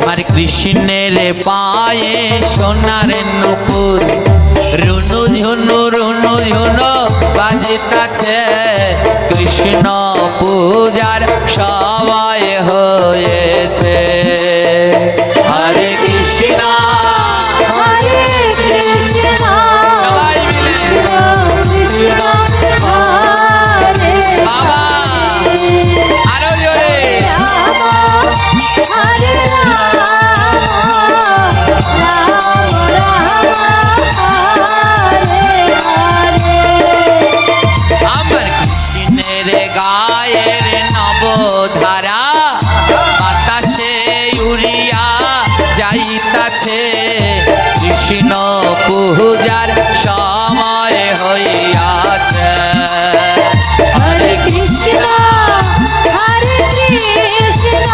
আমার কৃষ্ণের পায়ে সোনার নূপুর রুনু ঝুনু বাজিতাছে কৃষ্ণ পূজার সময় হয়েছে হরে কৃষ্ণ হরে কৃষ্ণ সবাই মিলে কৃষ্ণ হরে বাবা আরো জোরে হরে রাম হরে হরে আমার কৃষ্ণের গায়ের নবধারা বাতাসে উড়িয়া যাইতাছে কৃষ্ণ পূজার সময় হইয়াছে হরে কৃষ্ণ হরে কৃষ্ণ